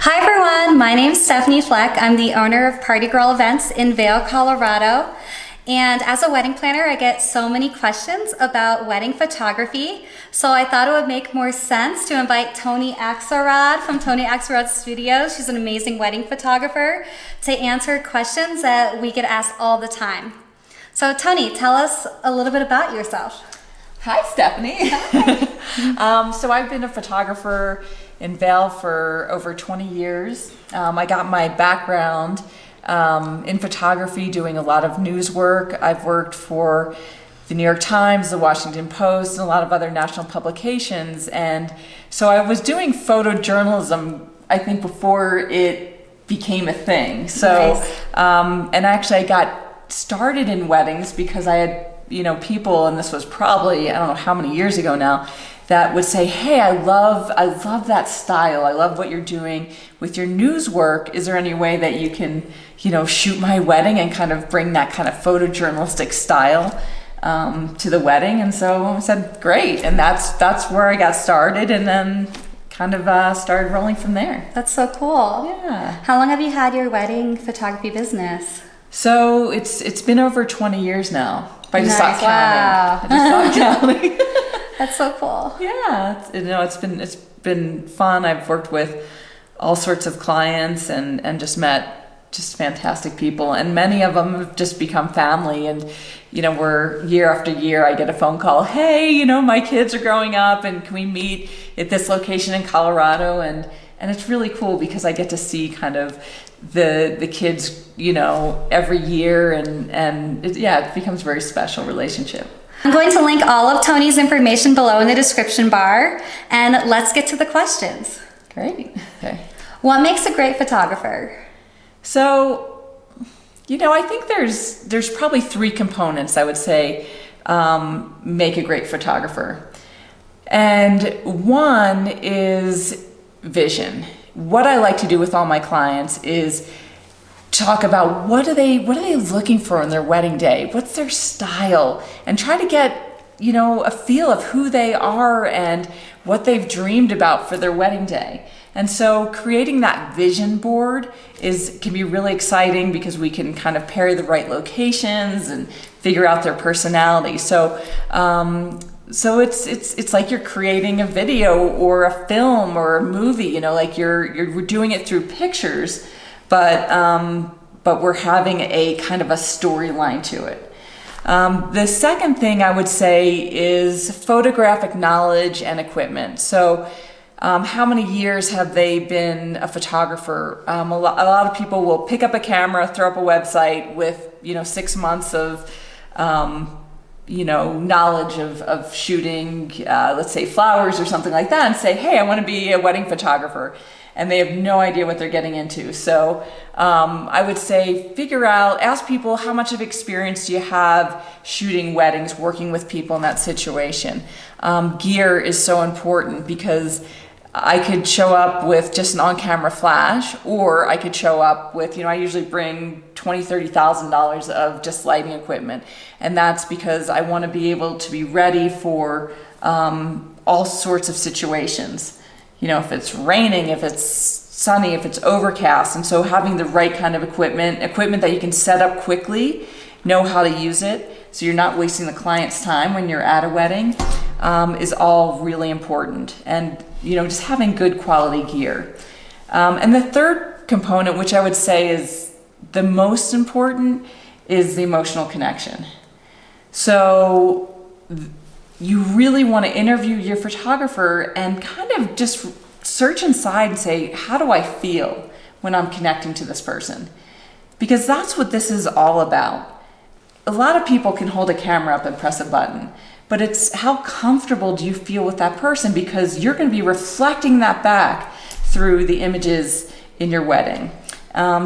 Hi everyone, my name's Toni Fleck. I'm the owner of Party Girl Events in Vail, Colorado. And as a wedding planner, I get so many questions about wedding photography. So I thought it would make more sense to invite Toni Axelrod from Toni Axelrod Studios. She's an amazing wedding photographer to answer questions that we get asked all the time. So Toni, tell us a little bit about yourself. Hi, Stephanie. So I've been a photographer in Vail for over 20 years. I got my background in photography doing a lot of news work. I've worked for the New York Times, the Washington Post, and a lot of other national publications. And so I was doing photojournalism, I think, before it became a thing. So, Nice. And actually I got started in weddings because I had people, and this was probably, I don't know how many years ago now, that would say, hey, I love that style. I love what you're doing with your news work. Is there any way that you can, shoot my wedding and kind of bring that kind of photojournalistic style to the wedding? And so I said, great. And that's where I got started, and then kind of started rolling from there. That's so cool. Yeah. How long have you had your wedding photography business? So it's been over 20 years now. If I just Nice. stopped counting. Wow. I just stopped counting. That's so cool. Yeah, it's been fun. I've worked with all sorts of clients and just met just fantastic people, and many of them have just become family. And we're year after year, I get a phone call. Hey, my kids are growing up, and can we meet at this location in Colorado? And it's really cool because I get to see kind of the kids, every year, and it becomes a very special relationship. I'm going to link all of Toni's information below in the description bar, and let's get to the questions. Great. Okay. What makes a great photographer? So, I think there's probably three components I would say make a great photographer. And one is vision. What I like to do with all my clients is talk about what are they looking for on their wedding day? What's their style? And try to get, a feel of who they are and what they've dreamed about for their wedding day. And so creating that vision board can be really exciting because we can kind of pair the right locations and figure out their personality. So it's like you're creating a video or a film or a movie, like we're doing it through pictures, but we're having a kind of a storyline to it. The second thing I would say is photographic knowledge and equipment. So how many years have they been a photographer? A lot of people will pick up a camera, throw up a website with 6 months of knowledge of shooting, let's say flowers or something like that, and say, hey, I want to be a wedding photographer. And they have no idea what they're getting into. So I would say ask people, how much of experience do you have shooting weddings, working with people in that situation? Gear is so important because I could show up with just an on-camera flash, or I could show up with, I usually bring $20,000, $30,000 of just lighting equipment. And that's because I want to be able to be ready for all sorts of situations. If it's raining, if it's sunny, if it's overcast. And so having the right kind of equipment that you can set up quickly, know how to use it, so you're not wasting the client's time when you're at a wedding, is all really important. And, just having good quality gear. And the third component, which I would say is the most important, is the emotional connection. So you really want to interview your photographer and kind of just search inside and say, how do I feel when I'm connecting to this person? Because that's what this is all about. A lot of people can hold a camera up and press a button, but it's how comfortable do you feel with that person, because you're going to be reflecting that back through the images in your wedding.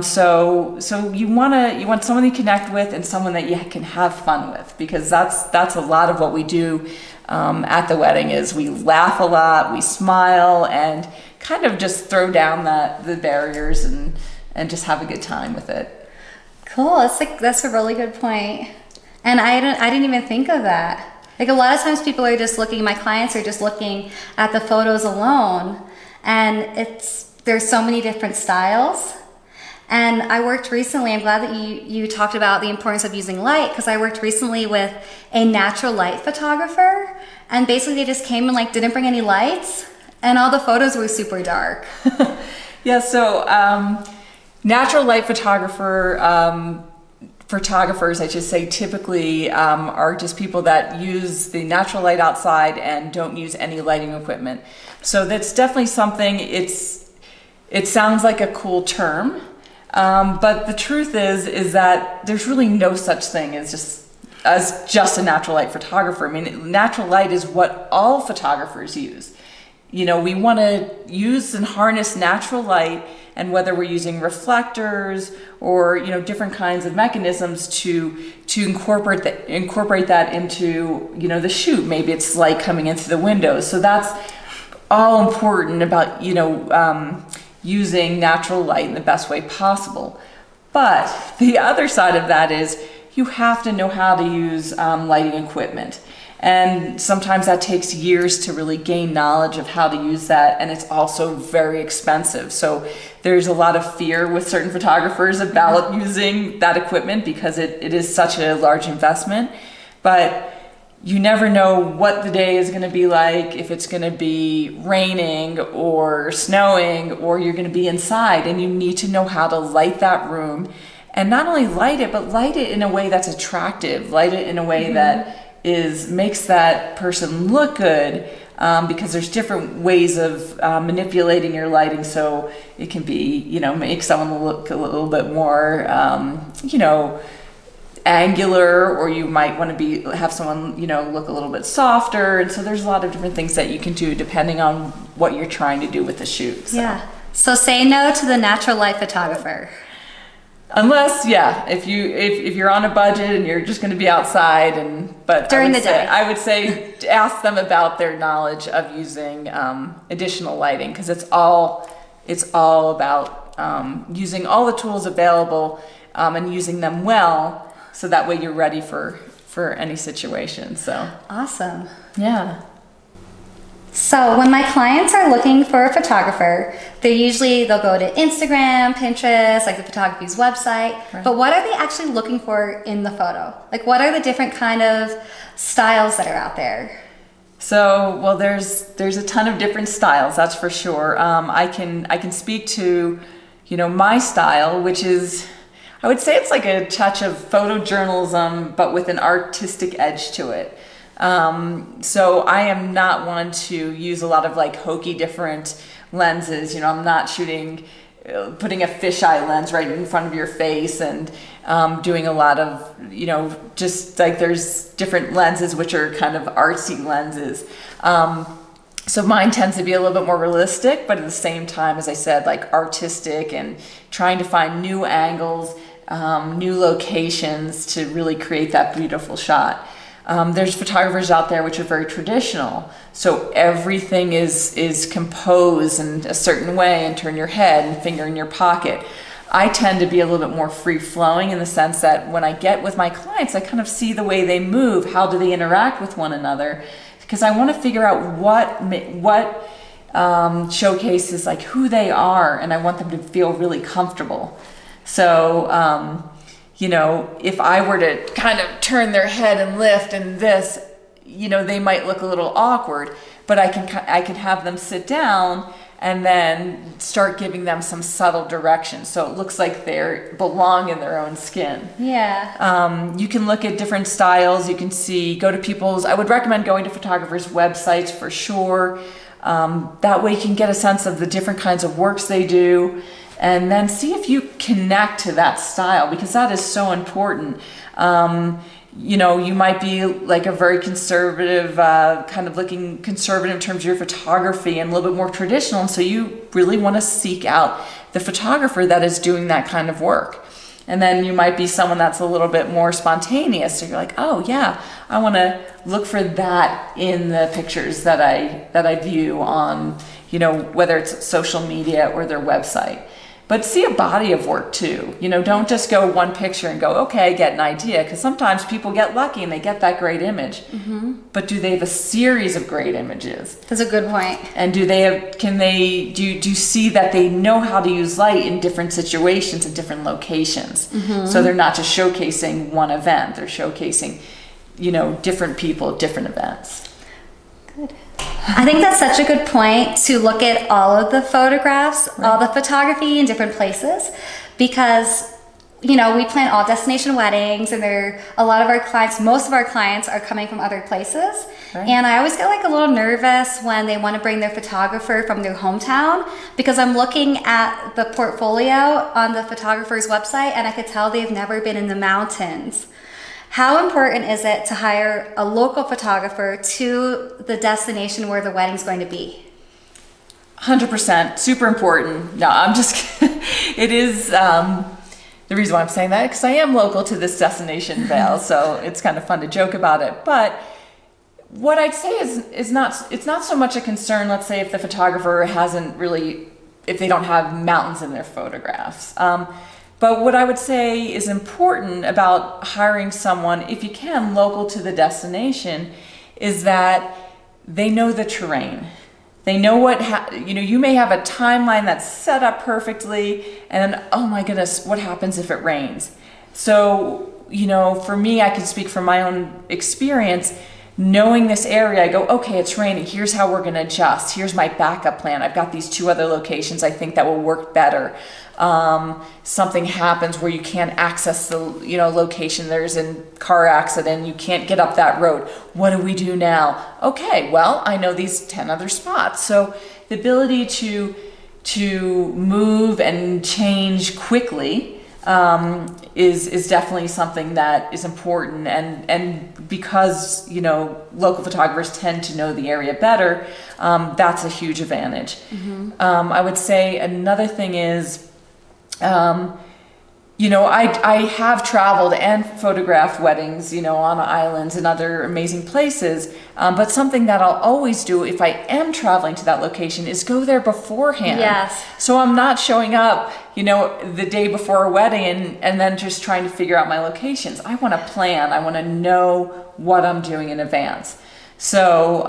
So you want someone to connect with and someone that you can have fun with, because that's a lot of what we do at the wedding. Is we laugh a lot, we smile, and kind of just throw down the barriers and just have a good time with it. Cool. That's a really good point. And I didn't even think of that. Like, a lot of times my clients are just looking at the photos alone, and it's there's so many different styles. And I worked recently, I'm glad that you talked about the importance of using light, because I worked recently with a natural light photographer, and basically they just came and like didn't bring any lights, and all the photos were super dark. Yeah, so natural light photographers, I should say, typically are just people that use the natural light outside and don't use any lighting equipment. So that's definitely something, it sounds like a cool term, but the truth is that there's really no such thing as just a natural light photographer. I mean, natural light is what all photographers use. You know, we want to use and harness natural light, and whether we're using reflectors or, you know, different kinds of mechanisms to incorporate that into, you know, the shoot. Maybe it's light coming into the windows. So that's all important about, you know, using natural light in the best way possible. But the other side of that is you have to know how to use lighting equipment. And sometimes that takes years to really gain knowledge of how to use that, and it's also very expensive. So there's a lot of fear with certain photographers about using that equipment because it is such a large investment. But you never know what the day is going to be like, if it's going to be raining or snowing, or you're going to be inside, and you need to know how to light that room. And not only light it, but light it in a way that's attractive, light it in a way that makes that person look good, because there's different ways of manipulating your lighting, so it can be, you know, make someone look a little bit more, you know, angular, or you might want to have someone, you know, look a little bit softer. And so there's a lot of different things that you can do depending on what you're trying to do with the shoot. So. Yeah. So say no to the natural light photographer. Unless, yeah, if you're on a budget and you're just going to be outside, but during the day, I would say ask them about their knowledge of using additional lighting, because it's all about using all the tools available and using them well, so that way you're ready for any situation. So awesome. Yeah. So when my clients are looking for a photographer, they'll go to Instagram, Pinterest, like the photography's website. Right. But what are they actually looking for in the photo? Like, what are the different kind of styles that are out there? So, well, there's a ton of different styles, that's for sure. I can speak to, you know, my style, which is, I would say it's like a touch of photojournalism, but with an artistic edge to it. So I am not one to use a lot of like hokey different lenses. You know, I'm not putting a fisheye lens right in front of your face and doing a lot of, you know, just like there's different lenses which are kind of artsy lenses. So mine tends to be a little bit more realistic, but at the same time, as I said, like artistic, and trying to find new angles, new locations to really create that beautiful shot. There's photographers out there which are very traditional, so everything is composed in a certain way, and turn your head and finger in your pocket. I tend to be a little bit more free-flowing in the sense that when I get with my clients, I kind of see the way they move, how do they interact with one another, because I want to figure out what showcases like who they are, and I want them to feel really comfortable. So you know, if I were to kind of turn their head and lift and this, you know, they might look a little awkward, but I can have them sit down and then start giving them some subtle direction, so it looks like they belong in their own skin. Yeah. You can look at different styles. You can I would recommend going to photographers' websites for sure. That way you can get a sense of the different kinds of works they do, and then see if you connect to that style, because that is so important. You know, you might be like a very conservative, kind of looking conservative in terms of your photography, and a little bit more traditional, and so you really want to seek out the photographer that is doing that kind of work. And then you might be someone that's a little bit more spontaneous, so you're like, oh yeah, I want to look for that in the pictures that I view on, you know, whether it's social media or their website. but see a body of work too. You know, don't just go one picture and go, okay, get an idea, because sometimes people get lucky and they get that great image. But do they have a series of great images? That's a good point. And do you see that they know how to use light in different situations and different locations? So they're not just showcasing one event, they're showcasing, you know, different people, different events. Good. I think that's such a good point to look at all of the photographs, all the photography in different places, because, you know, we plan all destination weddings, and most of our clients are coming from other places. And I always get like a little nervous when they want to bring their photographer from their hometown, because I'm looking at the portfolio on the photographer's website and I could tell they've never been in the mountains. How important is it to hire a local photographer to the destination where the wedding's going to be? 100%, super important. No, I'm just, it is, the reason why I'm saying that, because I am local to this destination, Vail, so it's kind of fun to joke about it. But what I'd say is it's not so much a concern, let's say, if the photographer if they don't have mountains in their photographs. But what I would say is important about hiring someone, if you can, local to the destination, is that they know the terrain. They know you may have a timeline that's set up perfectly, and then, oh my goodness, what happens if it rains? So, you know, for me, I can speak from my own experience. Knowing this area, I go, okay, it's raining. Here's how we're going to adjust. Here's my backup plan. I've got these 2 other locations I think that will work better. Something happens where you can't access the location. There's a car accident. You can't get up that road. What do we do now? Okay, well, I know these 10 other spots. So the ability to move and change quickly is definitely something that is important, and because, you know, local photographers tend to know the area better, that's a huge advantage. I would say another thing is, you know, I have traveled and photographed weddings, you know, on islands and other amazing places. But something that I'll always do if I am traveling to that location is go there beforehand. Yes. So I'm not showing up, you know, the day before a wedding and then just trying to figure out my locations. I want to plan. I want to know what I'm doing in advance. So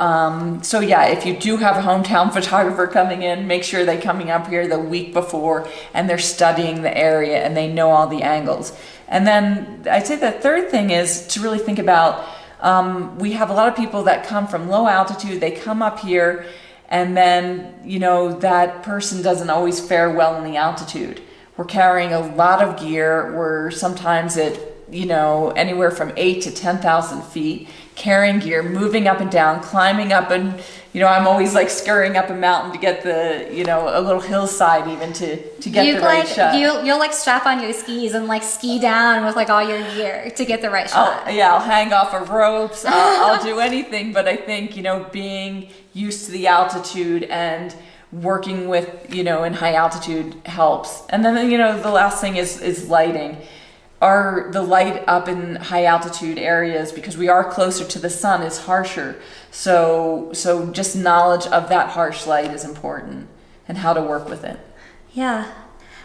yeah, if you do have a hometown photographer coming in, make sure they're coming up here the week before and they're studying the area and they know all the angles. And then I'd say the third thing is to really think about, we have a lot of people that come from low altitude, they come up here, and then, you know, that person doesn't always fare well in the altitude. We're carrying a lot of gear. We're sometimes at, you know, anywhere from 8 to 10,000 feet, carrying gear, moving up and down, climbing up, and, you know, I'm always like scurrying up a mountain to get the, you know, a little hillside even to get the right shot. You'll like strap on your skis and like ski down with like all your gear to get the right shot. I'll hang off of ropes. I'll do anything, but I think, you know, being used to the altitude and working with, you know, in high altitude helps. And then, you know, the last thing is lighting. The light up in high altitude areas, because we are closer to the sun, is harsher. So just knowledge of that harsh light is important and how to work with it. Yeah.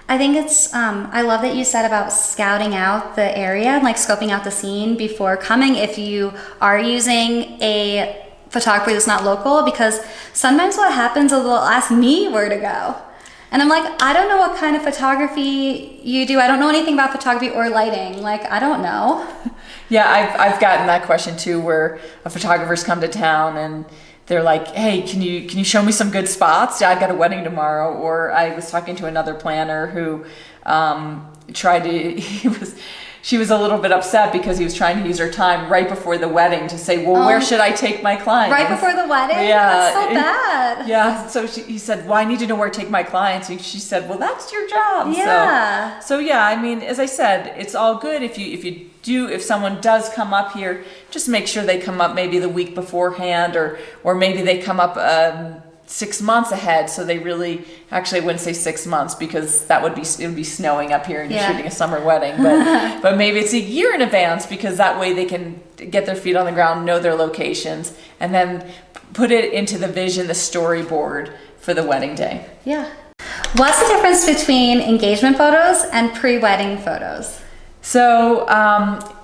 I think it's, I love that you said about scouting out the area and like scoping out the scene before coming if you are using a photographer that's not local, because sometimes what happens is they'll ask me where to go. And I'm like, I don't know what kind of photography you do. I don't know anything about photography or lighting. Like, I don't know. Yeah, I've gotten that question too, where a photographer's come to town and they're like, hey, can you show me some good spots? Yeah, I got a wedding tomorrow. Or I was talking to another planner who she was a little bit upset because he was trying to use her time right before the wedding to say, well, where should I take my clients? Right before the wedding? Yeah. That's so bad. Yeah. So he said, well, I need to know where to take my clients. And she said, well, that's your job. Yeah. So yeah, I mean, as I said, it's all good if someone does come up here, just make sure they come up maybe the week beforehand, or maybe they come up 6 months ahead, so they really, actually I wouldn't say 6 months, because it would be snowing up here and you're shooting a summer wedding, but maybe it's a year in advance, because that way they can get their feet on the ground, know their locations, and then put it into the vision, the storyboard for the wedding day. Yeah. What's the difference between engagement photos and pre-wedding photos? So,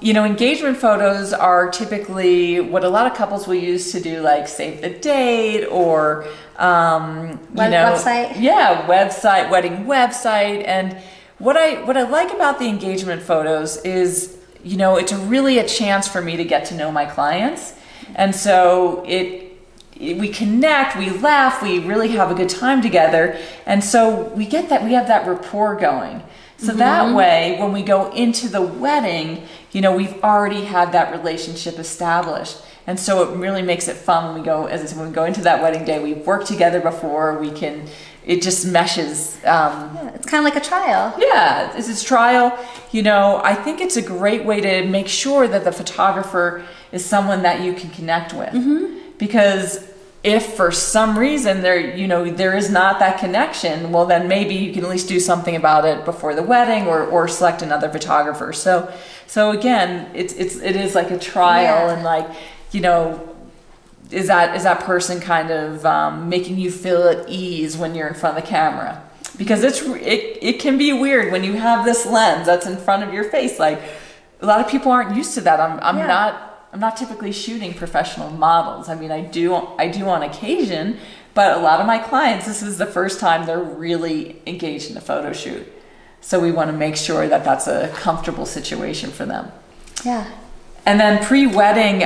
engagement photos are typically what a lot of couples will use to do, like save the date or, Website? Yeah, website, wedding website. And what I like about the engagement photos is, it's really a chance for me to get to know my clients. And so we connect, we laugh, we really have a good time together. And so we have that rapport going. So that way, when we go into the wedding, we've already had that relationship established. And so it really makes it fun when we go, as I said, when we go into that wedding day, we've worked together before, it just meshes. Yeah, it's kind of like a trial. Yeah, this is trial. I think it's a great way to make sure that the photographer is someone that you can connect with. Because if for some reason there is not that connection, well then maybe you can at least do something about it before the wedding or select another photographer. So again, it is like a trial, and like, is that person kind of making you feel at ease when you're in front of the camera? Because it can be weird when you have this lens that's in front of your face. Like, a lot of people aren't used to that. I'm not typically shooting professional models. I mean, I do on occasion, but a lot of my clients, this is the first time they're really engaged in a photo shoot. So we want to make sure that that's a comfortable situation for them. Yeah. And then pre-wedding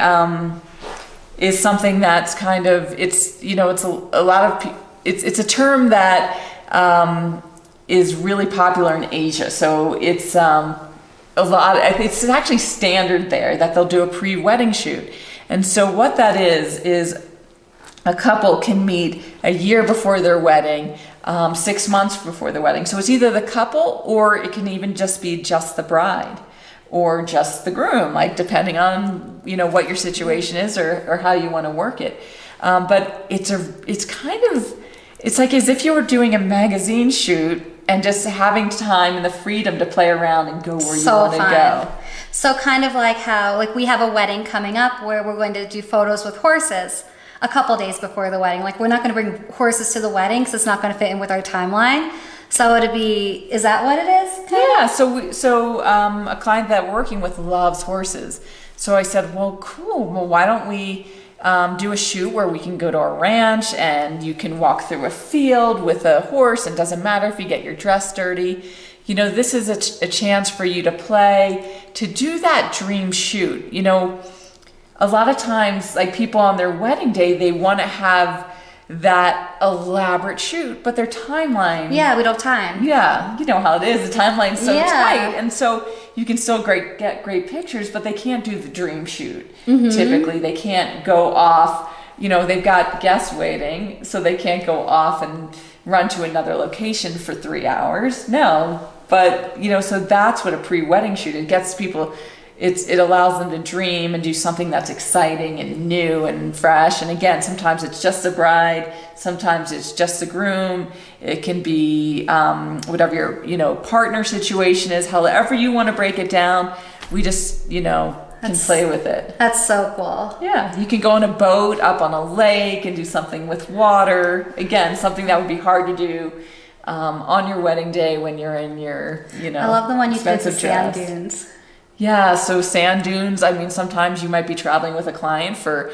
is something that's kind of, it's a term that is really popular in Asia. So it's it's actually standard there that they'll do a pre-wedding shoot. And so what that is a couple can meet a year before their wedding, 6 months before the wedding. So it's either the couple, or it can even just be just the bride or just the groom, like depending on, what your situation is or how you want to work it. But it's like as if you were doing a magazine shoot and just having time and the freedom to play around and go where you want to go. So kind of like how we have a wedding coming up where we're going to do photos with horses a couple days before the wedding. Like, we're not going to bring horses to the wedding because it's not going to fit in with our timeline. So is that what it is? Yeah, so a client that we're working with loves horses. So I said, well, cool. Well, why don't we do a shoot where we can go to a ranch and you can walk through a field with a horse, and it doesn't matter if you get your dress dirty. This is a chance for you to play, to do that dream shoot. A lot of times, like, people on their wedding day, they want to have that elaborate shoot, but their timeline. Yeah, we don't have time. Yeah, you know how it is. The timeline's so tight. And so you can still get great pictures, but they can't do the dream shoot. Typically, they can't go off. They've got guests waiting, so they can't go off and run to another location for 3 hours. No, but, so that's what a pre-wedding shoot, it gets people. It allows them to dream and do something that's exciting and new and fresh. And again, sometimes it's just the bride, sometimes it's just the groom. It can be whatever your partner situation is, however you want to break it down. We just can play with it. That's so cool. Yeah, you can go on a boat up on a lake and do something with water. Again, something that would be hard to do on your wedding day when you're in your I love the one you did, the sand dress. dunes. Yeah, so sand dunes, I mean, sometimes you might be traveling with a client for,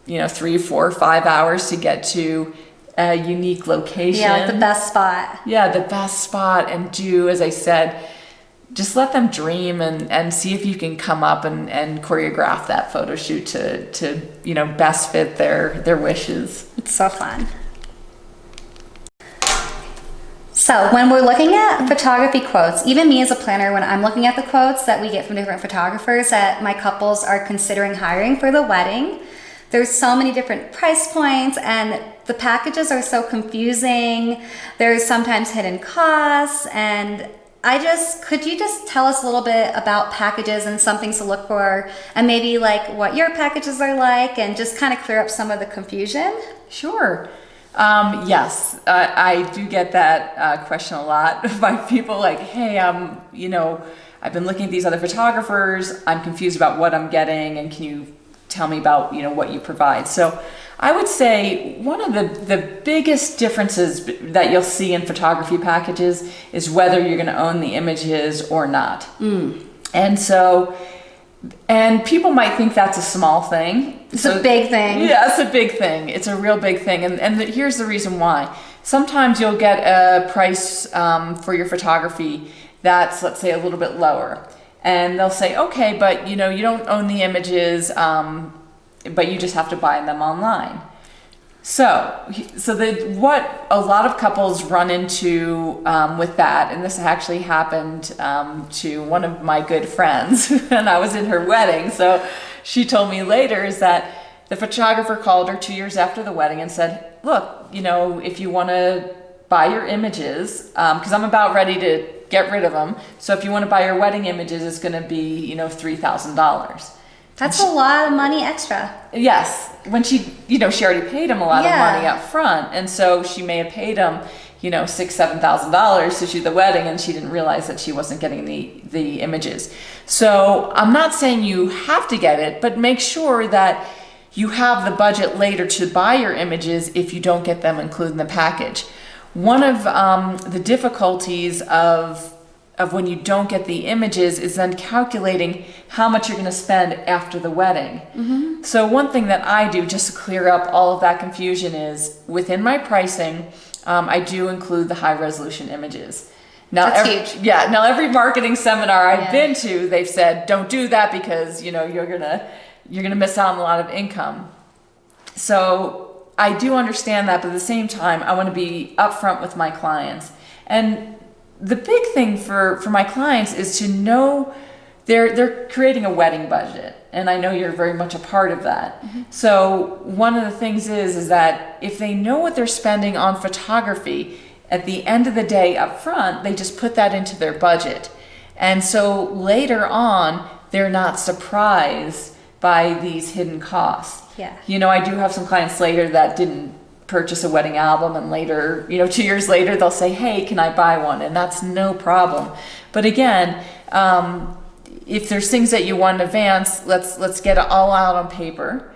3, 4, 5 hours to get to a unique location. Yeah, the best spot. Yeah, the best spot. And as I said, just let them dream and see if you can come up and choreograph that photo shoot to best fit their wishes. It's so fun. So when we're looking at photography quotes, even me as a planner, when I'm looking at the quotes that we get from different photographers that my couples are considering hiring for the wedding, there's so many different price points and the packages are so confusing. There's sometimes hidden costs, and could you just tell us a little bit about packages and some things to look for, and maybe like what your packages are like, and just kind of clear up some of the confusion? Sure. Yes, I do get that question a lot by people like, hey, I've been looking at these other photographers. I'm confused about what I'm getting, and can you tell me about, what you provide. So I would say one of the biggest differences that you'll see in photography packages is whether you're going to own the images or not. And people might think that's a small thing. It's a big thing. Yeah, it's a big thing. It's a real big thing. And here's the reason why. Sometimes you'll get a price for your photography that's, let's say, a little bit lower. And they'll say, okay, but you don't own the images, but you just have to buy them online. So what a lot of couples run into with that, and this actually happened to one of my good friends when I was in her wedding. So she told me later is that the photographer called her 2 years after the wedding and said, look, if you want to buy your images, because I'm about ready to get rid of them. So if you want to buy your wedding images, it's going to be, $3,000. That's a lot of money extra. Yes. When she already paid him a lot of money up front. And so she may have paid him, $6,000, $7,000 to shoot the wedding, and she didn't realize that she wasn't getting the images. So I'm not saying you have to get it, but make sure that you have the budget later to buy your images if you don't get them included in the package. One of the difficulties of when you don't get the images is then calculating how much you're going to spend after the wedding. So one thing that I do just to clear up all of that confusion is within my pricing, I do include the high resolution images. Now, That's huge. Yeah. Now every marketing seminar I've been to, they've said, don't do that because, you're going to miss out on a lot of income. So I do understand that, but at the same time, I want to be upfront with my clients. And the big thing for my clients is to know they're creating a wedding budget. And I know you're very much a part of that. So one of the things is that if they know what they're spending on photography, at the end of the day up front, they just put that into their budget. And so later on, they're not surprised by these hidden costs. Yeah. I do have some clients later that didn't purchase a wedding album, and later, 2 years later, they'll say, hey, can I buy one? And that's no problem. But again, if there's things that you want in advance, let's get it all out on paper,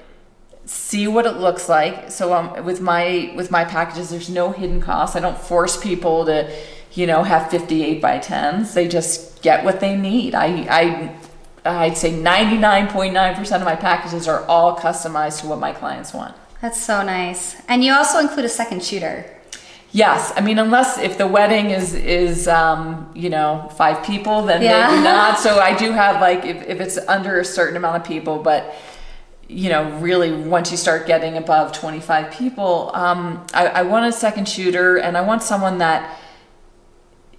see what it looks like. So with my packages, there's no hidden costs. I don't force people to, have 58 by 10s. They just get what they need. I'd say 99.9% of my packages are all customized to what my clients want. That's so nice. And you also include a second shooter. Yes. I mean, unless if the wedding is 5 people, then maybe not. So I do have if it's under a certain amount of people, but really once you start getting above 25 people, I want a second shooter, and I want someone that,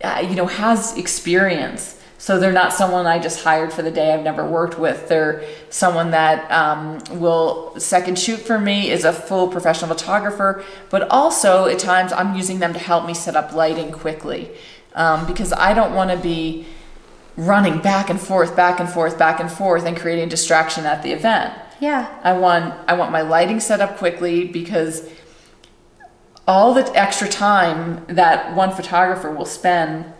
has experience. So they're not someone I just hired for the day I've never worked with. They're someone that will second shoot for me, is a full professional photographer, but also at times I'm using them to help me set up lighting quickly because I don't want to be running back and forth, and creating distraction at the event. Yeah. I want my lighting set up quickly because all the extra time that one photographer will spend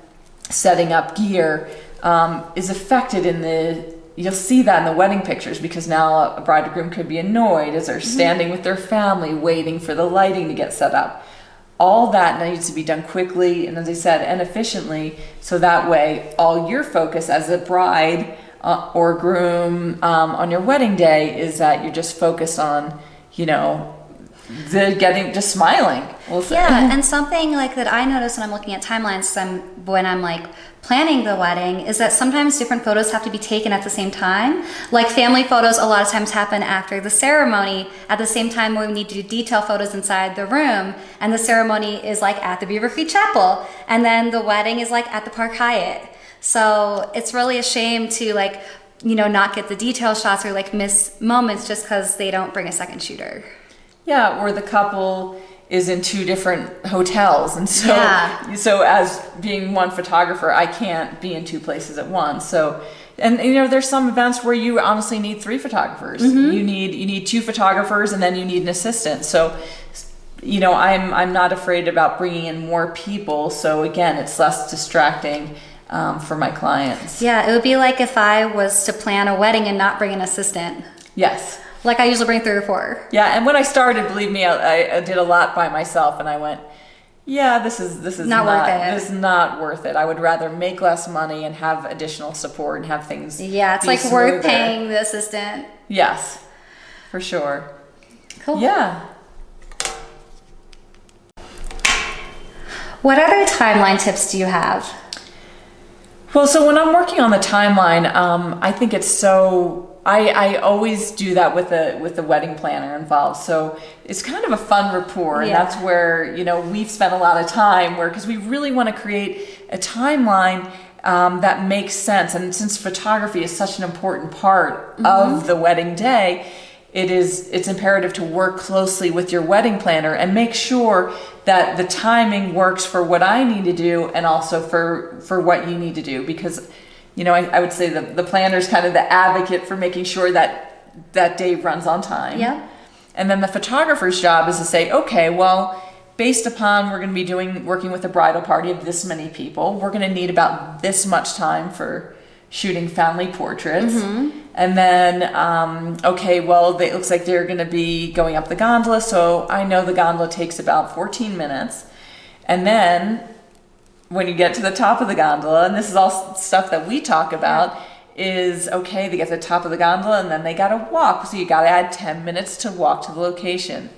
setting up gear is affected you'll see that in the wedding pictures, because now a bride or groom could be annoyed as they're standing with their family waiting for the lighting to get set up. All that needs to be done quickly and, as I said, and efficiently, so that way all your focus as a bride or groom on your wedding day is that you're just focused on, just smiling. We'll say. Yeah, and something that I notice when I'm looking at timelines, when I'm planning the wedding, is that sometimes different photos have to be taken at the same time. Family photos a lot of times happen after the ceremony, at the same time when we need to do detail photos inside the room, and the ceremony is at the Beaver Creek Chapel, and then the wedding is at the Park Hyatt. So it's really a shame to not get the detail shots or miss moments just because they don't bring a second shooter. Yeah, or the couple is in 2 different hotels, and so as being one photographer, I can't be in 2 places at once. So, and there's some events where you honestly need 3 photographers. You need 2 photographers, and then you need an assistant. So, I'm not afraid about bringing in more people. So again, it's less distracting for my clients. Yeah, it would be like if I was to plan a wedding and not bring an assistant. Yes. Like I usually bring 3 or 4. Yeah, and when I started, believe me, I did a lot by myself, and I went, yeah, this is Not worth it. This is not worth it. I would rather make less money and have additional support and have things. Yeah, it's be like worth smoother. paying the assistant. Yes, for sure. Cool. Yeah. What other timeline tips do you have? Well, so when I'm working on the timeline, I think it's so. I always do that with the wedding planner involved. So it's kind of a fun rapport, and that's where we've spent a lot of time because we really want to create a timeline that makes sense. And since photography is such an important part of the wedding day, it's imperative to work closely with your wedding planner and make sure that the timing works for what I need to do and also for what you need to do, because I would say the planner is kind of the advocate for making sure that day runs on time. Yeah. And then the photographer's job is to say, okay, well, based upon we're going to be working with a bridal party of this many people, we're going to need about this much time for shooting family portraits. And then, okay, well, it looks like they're going to be going up the gondola, so I know the gondola takes about 14 minutes. And then when you get to the top of the gondola, and this is all stuff that we talk about, is okay, they get to the top of the gondola and then they got to walk. So you got to add 10 minutes to walk to the location.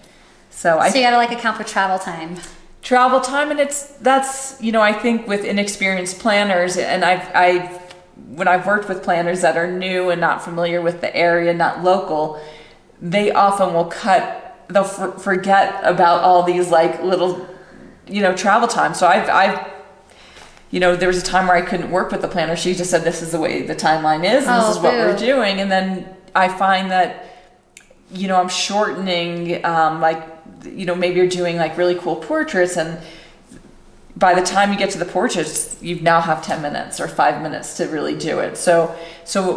So you got to account for travel time. Travel time, and that's I think with inexperienced planners, and when I've worked with planners that are new and not familiar with the area, not local, they often will they'll forget about all these like little, travel time. So there was a time where I couldn't work with the planner. She just said, this is the way the timeline is, and this is what we're doing. And then I find that, I'm shortening, maybe you're doing like really cool portraits, and by the time you get to the portraits, you now have 10 minutes or 5 minutes to really do it. So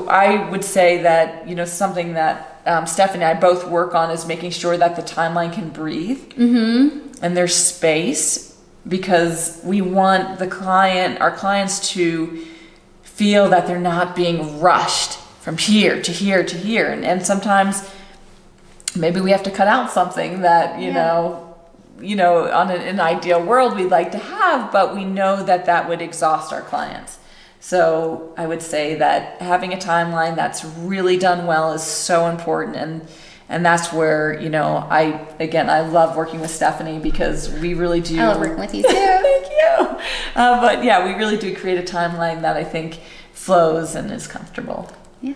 I would say that, something that Stephanie and I both work on is making sure that the timeline can breathe and there's space, because we want our clients to feel that they're not being rushed from here to here to here. And sometimes maybe we have to cut out something that, on an ideal world we'd like to have, but we know that would exhaust our clients. So I would say that having a timeline that's really done well is so important, and that's where I love working with Stephanie, because we really do. I love working with you too. Thank you. But yeah, we really do create a timeline that I think flows and is comfortable. Yeah.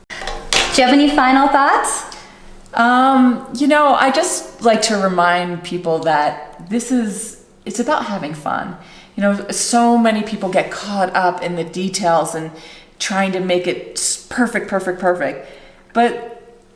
Do you have any final thoughts? I just like to remind people that it's about having fun. So many people get caught up in the details and trying to make it perfect. But,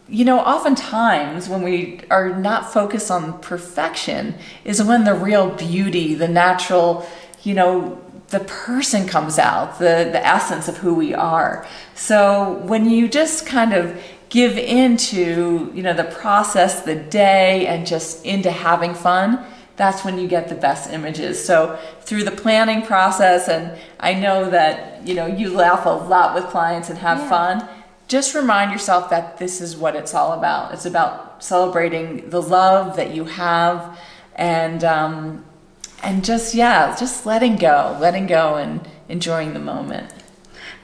oftentimes when we are not focused on perfection is when the real beauty, the natural, the person comes out, the essence of who we are. So when you just kind of give into, the process, the day, and just into having fun, that's when you get the best images. So through the planning process, and I know that, you laugh a lot with clients and have fun, just remind yourself that this is what it's all about. It's about celebrating the love that you have, and just letting go and enjoying the moment.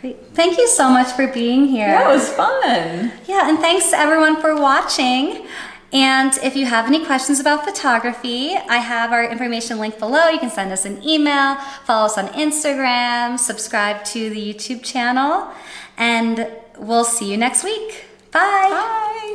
Great. Thank you so much for being here. Yeah, it was fun. Yeah, and thanks to everyone for watching. And if you have any questions about photography, I have our information linked below. You can send us an email, follow us on Instagram, subscribe to the YouTube channel, and we'll see you next week. Bye. Bye.